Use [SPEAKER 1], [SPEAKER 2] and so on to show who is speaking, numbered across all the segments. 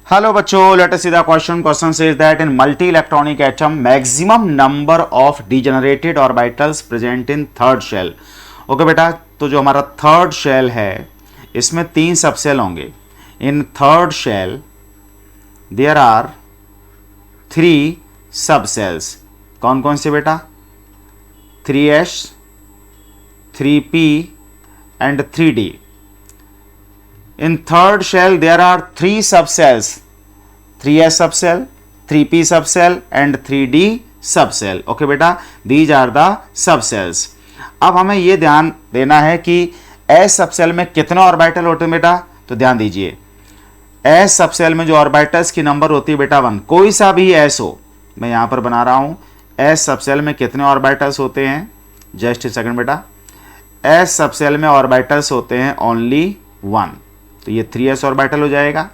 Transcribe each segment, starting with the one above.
[SPEAKER 1] Hello बच्चों, let us see the question. Question says that in multi-electronic atom, maximum number of degenerated orbitals present in third shell. Okay बेटा, तो जो हमारा third shell है इसमें 3 subshell होंगे. In third shell there are 3 subshells. कौन कौन से बेटा? 3s, 3p and 3d. In third shell there are 3 subcells, 3s subcell, 3p subcell and 3d subcell. Okay बेटा, these are the subcells. अब हमें ये ध्यान देना है कि s सबसेल में कितने ऑर्बिटल होते हैं बेटा. तो ध्यान दीजिए, s सबसेल में जो ऑर्बिटल्स की नंबर होती है बेटा 1. कोई सा भी s हो, मैं यहां पर बना रहा हूं. s सबसेल में कितने ऑर्बिटल्स होते हैं? जस्ट ए सेकंड बेटा. s सबसेल में ऑर्बिटल्स होते हैं ओनली 1, तो ये 3s ऑर्बिटल हो जाएगा.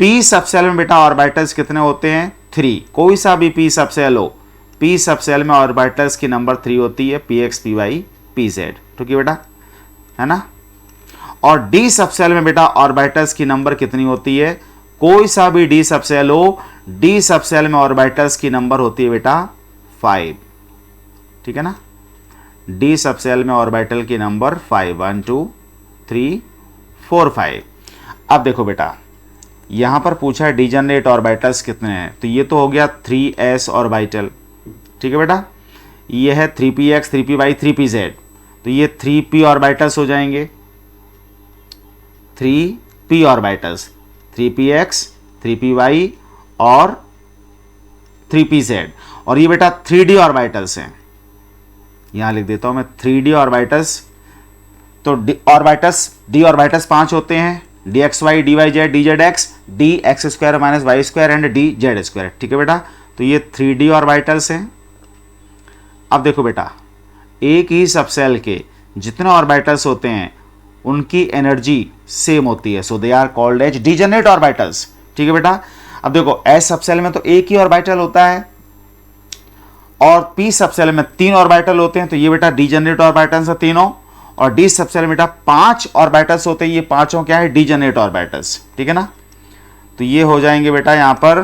[SPEAKER 1] p सबसेल में बेटा ऑर्बिटल्स कितने होते हैं? 3. कोई सा भी p सबसेल हो, p सबसेल में ऑर्बिटल्स की नंबर 3 होती है, px py pz. ठीक है बेटा, है ना. और d सबसेल में बेटा ऑर्बिटल्स की नंबर कितनी होती है? कोई सा भी d सबसेल हो, d सबसेल में ऑर्बिटल्स की नंबर होती है बेटा 5. ठीक है ना. d सबसेल में ऑर्बिटल की नंबर 5, 1 2 3 4 5. अब देखो बेटा, यहां पर पूछा है डिजनरेट ऑर्बिटल्स कितने हैं, तो ये तो हो गया 3s ऑर्बिटल. ठीक है बेटा, ये है 3px 3py 3pz, तो ये 3p ऑर्बिटल्स हो जाएंगे. 3p ऑर्बिटल्स, 3px 3py और 3pz. और ये बेटा 3d ऑर्बिटल्स हैं, यहां लिख देता हूं मैं 3d ऑर्बिटल्स. तो डी ऑर्बिटल्स 5 होते हैं, dxy dyz dzx dx square minus Y square and dz square. ठीक है बेटा, तो ये 3d ऑर्बिटल्स हैं. अब देखो बेटा, एक ही सबसेल के जितने ऑर्बिटल्स होते हैं उनकी एनर्जी सेम होती है, so they are called as degenerate orbitals. ठीक है बेटा. अब देखो, s सबसेल में तो एक ही ऑर्बिटल होता है और p सबसेल में 3 ऑर्बिटल होते हैं, तो ये बेटा डिजनरेट ऑर्बिटल्स है तीनों. और d सबसेल में बेटा 5 ऑर्बिटल्स होते हैं, ये पांचों क्या है? Degenerate orbitals. ठीक है ना. तो ये हो जाएंगे बेटा यहां पर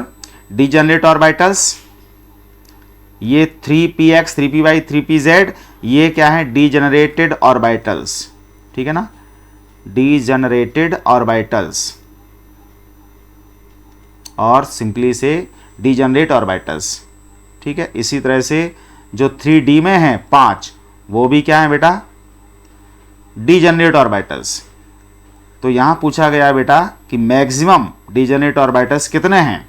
[SPEAKER 1] डिजनरेट ऑर्बिटल्स. ये 3px 3py 3pz, ये क्या है? Degenerated orbitals. ठीक है ना, डिजनरेटेड ऑर्बिटल्स और सिंपली से डिजनरेट ऑर्बिटल्स. ठीक है. इसी तरह से जो 3d में है 5, वो भी क्या है बेटा? Degenerate orbitals. तो यहां पूछा गया बेटा कि मैक्सिमम डिजनरेट ऑर्बिटल्स कितने हैं,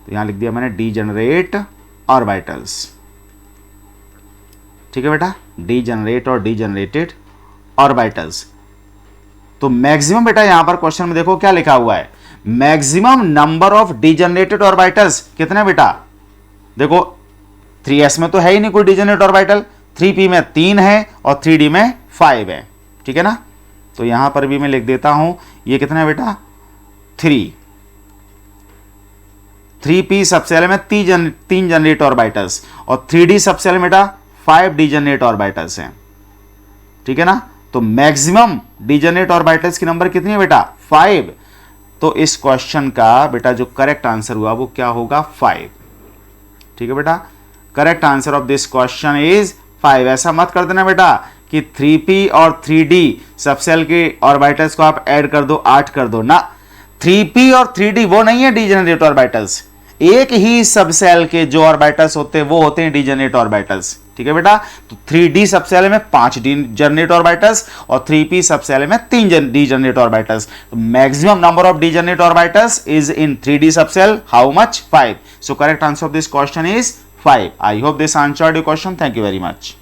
[SPEAKER 1] तो यहां लिख दिया मैंने डिजनरेट ऑर्बिटल्स. ठीक है बेटा, डिजनरेट और डिजनरेटेड ऑर्बिटल्स. तो मैक्सिमम बेटा यहां पर क्वेश्चन में देखो क्या लिखा हुआ है, maximum number of degenerated orbitals कितने बेटा? देखो 3s में तो है ही नहीं कोई डिजनरेट ऑर्बिटल, 3p में 3 है और 3d में 5 है. ठीक है ना. तो यहां पर भी मैं लिख देता हूं, ये कितना है बेटा? 3p सबसेल में 3 जनरेट ऑर्बिटल्स और 3d सबसेल में बेटा 5 डिजनरेट ऑर्बिटल्स हैं. ठीक है ना. तो मैक्सिमम डिजनरेट ऑर्बिटल्स की नंबर कितनी है बेटा? 5. तो इस क्वेश्चन का बेटा जो करेक्ट आंसर हुआ वो क्या होगा? 5. ठीक है बेटा, correct answer of this question is 5. ऐसा मत कर देना बेटा कि 3p और 3d सबसेल के ऑर्बिटल्स को आप ऐड कर दो, 8 कर दो ना. 3p और 3d वो नहीं है डिजनरेट ऑर्बिटल्स. एक ही सबसेल के जो ऑर्बिटल्स होते हैं वो होते हैं डिजनरेट ऑर्बिटल्स. ठीक है बेटा. तो 3d सबसेल में 5 डिजनरेट ऑर्बिटल्स और 3p सबसेल में 3 degenerate orbitals. Maximum number of degenerate orbitals is in 3d subshell. How much? 5. So correct answer of this question is 5. I hope this answered your question. Thank you very much.